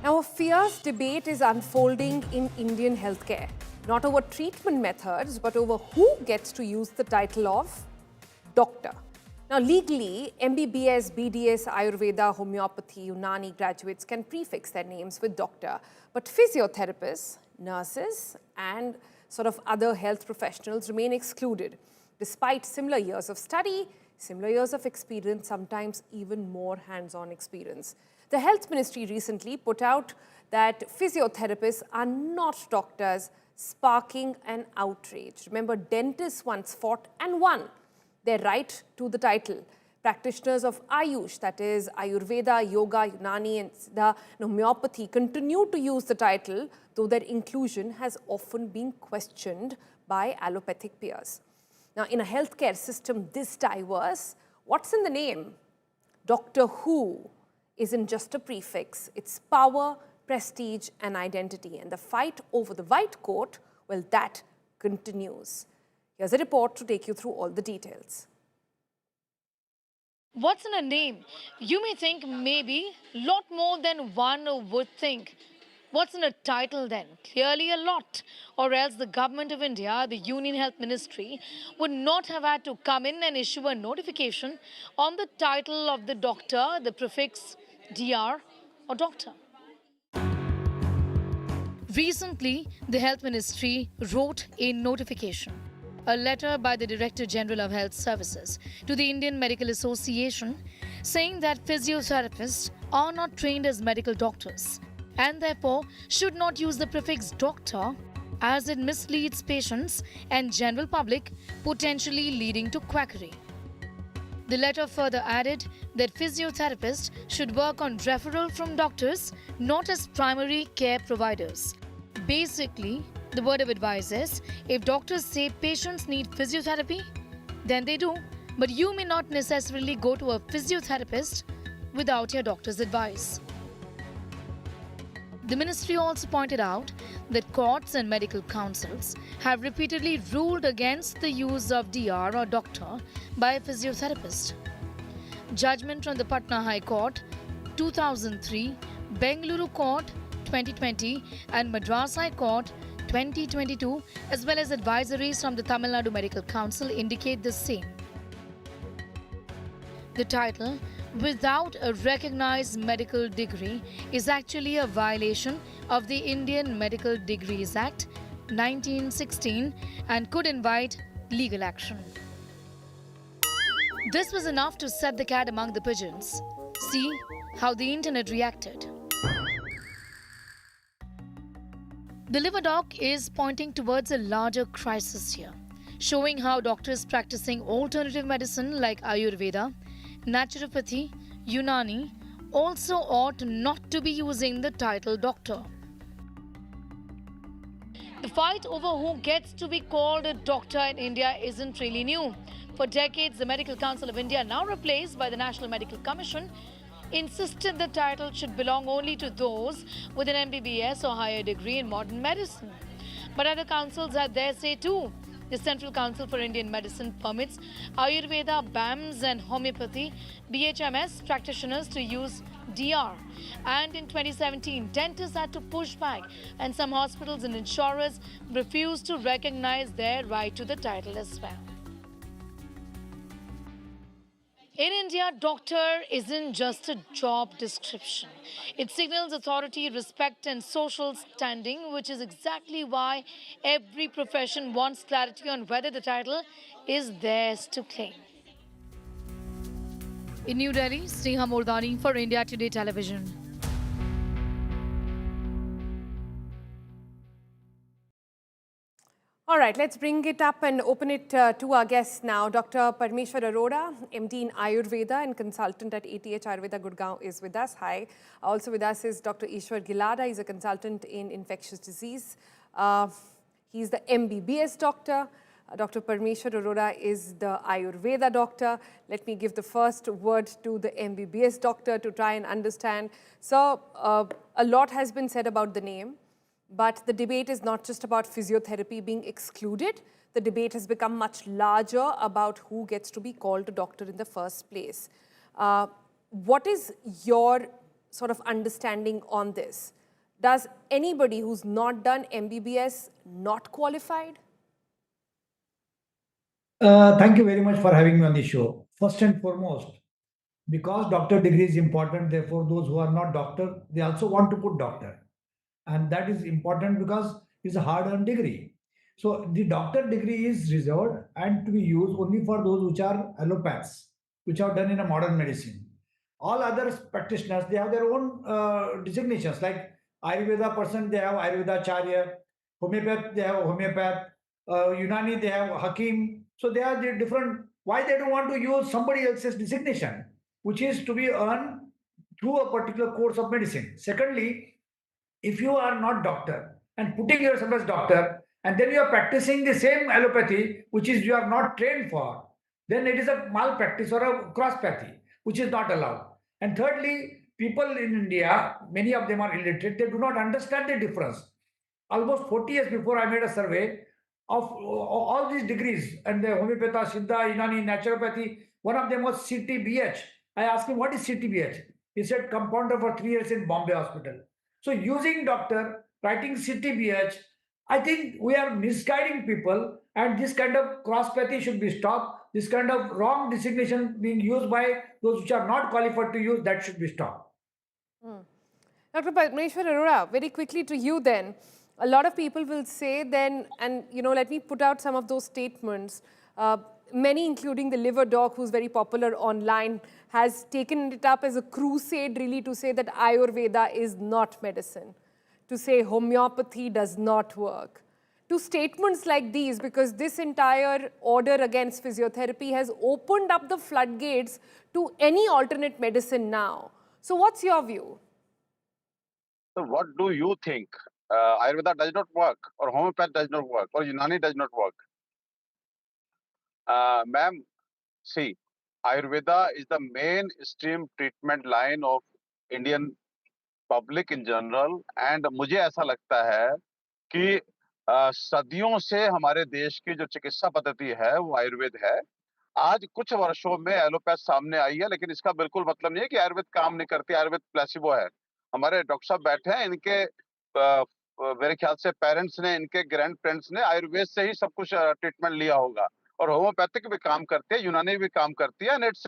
Now, a fierce debate is unfolding in Indian healthcare, not over treatment methods, but over who gets to use the title of doctor. Now, legally, MBBS, BDS, Ayurveda, Homeopathy, Unani graduates can prefix their names with doctor, but physiotherapists, nurses, and sort of other health professionals remain excluded, despite similar years of study, similar years of experience, sometimes even more hands-on experience. The Health Ministry recently put out that physiotherapists are not doctors, sparking an outrage. Remember, dentists once fought and won their right to the title. Practitioners of ayush, that is ayurveda, yoga, Unani, and the homeopathy, continue to use the title, though their inclusion has often been questioned by allopathic peers. Now, in a healthcare system this diverse, what's in the name? Doctor Who isn't just a prefix. It's power, prestige, and identity. And the fight over the white coat, well, that continues. Here's a report to take you through all the details. What's in a name? You may think maybe a lot more than one would think. What's in a title then? Clearly a lot. Or else the government of India, the Union Health Ministry, would not have had to come in and issue a notification on the title of the doctor, the prefix DR or doctor. Recently, the Health Ministry wrote a notification, a letter by the Director General of Health Services to the Indian Medical Association saying that physiotherapists are not trained as medical doctors and therefore should not use the prefix doctor as it misleads patients and general public, potentially leading to quackery. The letter further added that physiotherapists should work on referral from doctors, not as primary care providers. Basically, the word of advice is, if doctors say patients need physiotherapy, then they do, but you may not necessarily go to a physiotherapist without your doctor's advice. The ministry also pointed out that courts and medical councils have repeatedly ruled against the use of DR or doctor by a physiotherapist. Judgment from the Patna High Court 2003, Bengaluru Court 2020 and Madras High Court 2022, as well as advisories from the Tamil Nadu Medical Council indicate the same. The title, without a recognized medical degree, is actually a violation of the Indian Medical Degrees Act 1916 and could invite legal action. This was enough to set the cat among the pigeons. See how the internet reacted. The liver doc is pointing towards a larger crisis here, showing how doctors practicing alternative medicine like Ayurveda, naturopathy, Unani also ought not to be using the title doctor. The fight over who gets to be called a doctor in India isn't really new. For decades, the Medical Council of India, now replaced by the National Medical Commission, insisted the title should belong only to those with an MBBS or higher degree in modern medicine. But other councils had their say too. The Central Council for Indian Medicine permits Ayurveda, BAMS and Homeopathy, BHMS practitioners to use DR. And in 2017, dentists had to push back and some hospitals and insurers refused to recognize their right to the title as well. In India, doctor isn't just a job description. It signals authority, respect and social standing, which is exactly why every profession wants clarity on whether the title is theirs to claim. In New Delhi, Sneha Mordani for India Today Television. All right, let's bring it up and open it to our guests now. Dr. Parmeshwar Arora, MD in Ayurveda and consultant at ATH Ayurveda Gurgaon is with us. Hi. Also with us is Dr. Ishwar Gilada. He's a consultant in infectious disease. He's the MBBS doctor. Dr. Parmeshwar Arora is the Ayurveda doctor. Let me give the first word to the MBBS doctor to try and understand. So, a lot has been said about the name. But the debate is not just about physiotherapy being excluded. The debate has become much larger about who gets to be called a doctor in the first place. What is your sort of understanding on this. Does anybody who's not done MBBS not qualified? Thank you very much for having me on the show. First and foremost, because doctor degree is important, therefore those who are not doctor, they also want to put doctor. And that is important because it's a hard-earned degree. So the doctor degree is reserved and to be used only for those which are allopaths, which are done in a modern medicine. All other practitioners, they have their own designations. Like Ayurveda person, they have Ayurveda Charya. Homeopath, they have homeopath. Unani, they have Hakim. So they are the different. Why they don't want to use somebody else's designation, which is to be earned through a particular course of medicine. Secondly, if you are not doctor and putting yourself as doctor and then you are practicing the same allopathy which is you are not trained for, then it is a malpractice or a crosspathy which is not allowed. And thirdly, people in India, many of them are illiterate, they do not understand the difference. Almost 40 years before, I made a survey of all these degrees and the homeopathy, siddha, unani, naturopathy. One of them was CTBH. I asked him, what is CTBH? He said, compounder for 3 years in Bombay hospital. So using doctor, writing CTBH, I think we are misguiding people, and this kind of crosspathy should be stopped. This kind of wrong designation being used by those which are not qualified to use, that should be stopped. Dr. Padmeshwar Arora, very quickly to you then. A lot of people will say then, and let me put out some of those statements. Many, including the liver doc, who's very popular online, has taken it up as a crusade really to say that Ayurveda is not medicine, to say homeopathy does not work. To statements like these, because this entire order against physiotherapy has opened up the floodgates to any alternate medicine now. So what's your view? So what do you think? Ayurveda does not work, or homeopathy does not work, or Unani does not work? Ma'am, see, Ayurveda is the mainstream treatment line of Indian public in general, and मुझे ऐसा लगता है कि सदियों से हमारे देश की जो चिकित्सा पद्धति है वो आयुर्वेद है। आज कुछ वर्षों में एलोपैथ सामने आई है, लेकिन इसका बिल्कुल मतलब नहीं है कि आयुर्वेद काम नहीं करती, आयुर्वेद प्लेसिबो है। हमारे डॉक्टर साहब बैठे हैं, इनके मेरे ख्याल से पेरेंट्स ने, इनके ग्रैंड पेरेंट्स ने आयुर्वेद से ही सब कुछ ट्रीटमेंट लिया होगा, और होम्योपैथिक भी काम करती है, यूनानी भी काम करती है। And it's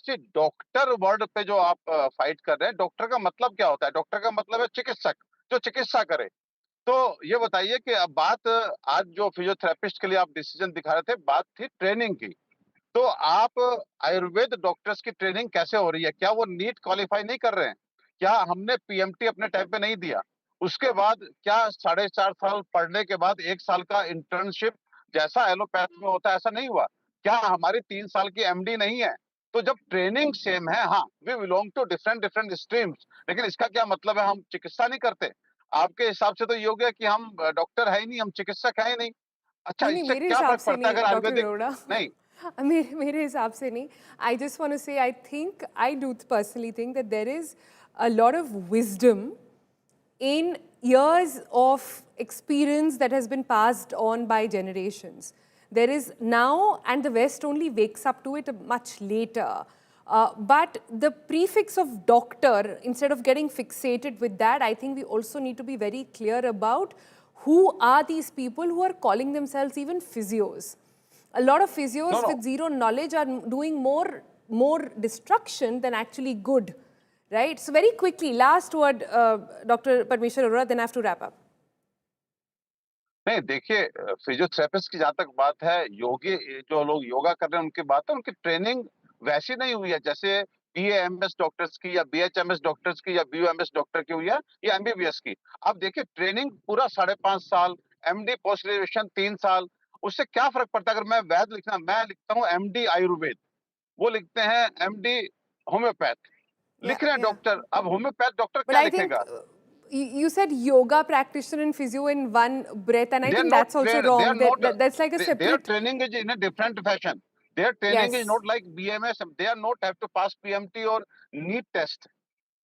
C doctor word पे जो आप फाइट कर रहे हैं, डॉक्टर का मतलब क्या होता है? डॉक्टर का मतलब है चिकित्सक, जो चिकित्सा करे। तो ये बताइए कि अब बात आज जो फिजियोथेरेपिस्ट के लिए आप डिसीजन दिखा रहे थे, बात थी ट्रेनिंग की। तो आप आयुर्वेद डॉक्टर्स की ट्रेनिंग कैसे हो रही है? क्या वो नीट क्वालिफाई नहीं कर रहे हैं? क्या हमने पीएमटी अपने टाइम पे नहीं दिया? उसके बाद क्या 4.5 साल पढ़ने के बाद 1 साल का इंटर्नशिप जैसा एलोपैथ में होता है, ऐसा नहीं हुआ? क्या हमारी 3 साल की एमडी नहीं है? तो जब ट्रेनिंग सेम है, हाँ, we belong to different streams, लेकिन इसका क्या मतलब है हम चिकित्सा नहीं करते? आपके हिसाब से तो ये हो गया कि हम डॉक्टर है ही नहीं, हम चिकित्सक है ही नहीं। अच्छा, नहीं, इससे मेरे क्या हिसाब फर्क से पड़ता है नहीं, अगर डॉक्टर आयुर्वेदिक अरोड़ा। नहीं? मेरे हिसाब से नहीं. I just want to say, I do personally think that there is a lot of wisdom in years of experience that has been passed on by generations. There is now, and the West only wakes up to it much later. But the prefix of doctor, instead of getting fixated with that, I think we also need to be very clear about who are these people who are calling themselves even physios. A lot of physios with zero knowledge are doing more destruction than actually good, right? So very quickly, last word, Dr. Padmeshwar Arora, then I have to wrap up. नहीं, देखिए, physiotherapist की जहाँ तक बात है, योगी जो लोग योगा कर रहे हैं उनकी बात है, उनकी ट्रेनिंग वैसी नहीं हुई है जैसे बीएएमएस डॉक्टर्स की या बीएचएमएस डॉक्टर्स की या बीयूएमएस डॉक्टर की हुई है या एमबीबीएस की। आप देखिए ट्रेनिंग पूरा 5.5 साल, एमडी पोस्ट ग्रेजुएशन 3 साल, उससे क्या फर्क पड़ता है? अगर मैं वैद लिखना, मैं लिखता हूँ एमडी आयुर्वेद, वो लिखते हैं एमडी होम्योपैथ, लिख रहे हैं डॉक्टर। अब होम्योपैथ डॉक्टर But क्या I think लिखेगा? you said yoga practitioner and physio in one breath, and I They are think not that's also trained. They are wrong. not. That's like a Their separate. training is in a different fashion. Their training is Yes. not like BMS. They are not have to pass PMT or NEET test.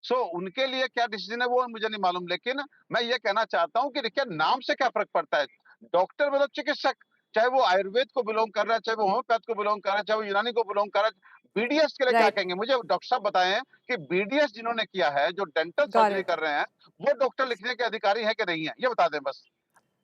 सो उनके लिए क्या decision है वो मुझे नहीं मालूम, लेकिन मैं ये कहना चाहता हूँ कि देखिए नाम से क्या फर्क पड़ता है। डॉक्टर मतलब चिकित्सक, चाहे वो आयुर्वेद को बिलोंग कर रहा है, चाहे वो होम्योपैथ को बिलोंग कर रहा है, चाहे वो यूनानी को बिलोंग कर रहा है, बीडीएस के लिए क्या Right. कहेंगे? मुझे डॉक्टर साहब बताएं कि बीडीएस जिन्होंने किया है, जो डेंटल Got सर्जरी it. कर रहे हैं, वो डॉक्टर लिखने के अधिकारी हैं कि नहीं है? ये बता दें बस।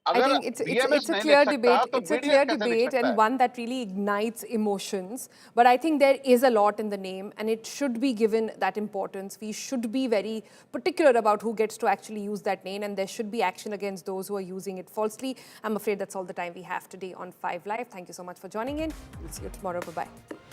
I अगर think बीएमएस it's a नहीं लिख clear सकता, debate. तो It's a बीडीएस clear कैसे लिख debate सकता and है? one that really ignites emotions. But I think there is a lot in the name, and it should be given that importance. We should be very particular about who gets to actually use that name, and there should be action against those who are using it falsely. I'm afraid that's all the time we have today on 5 Live. Thank you so much for joining in. We'll see you tomorrow. Bye bye.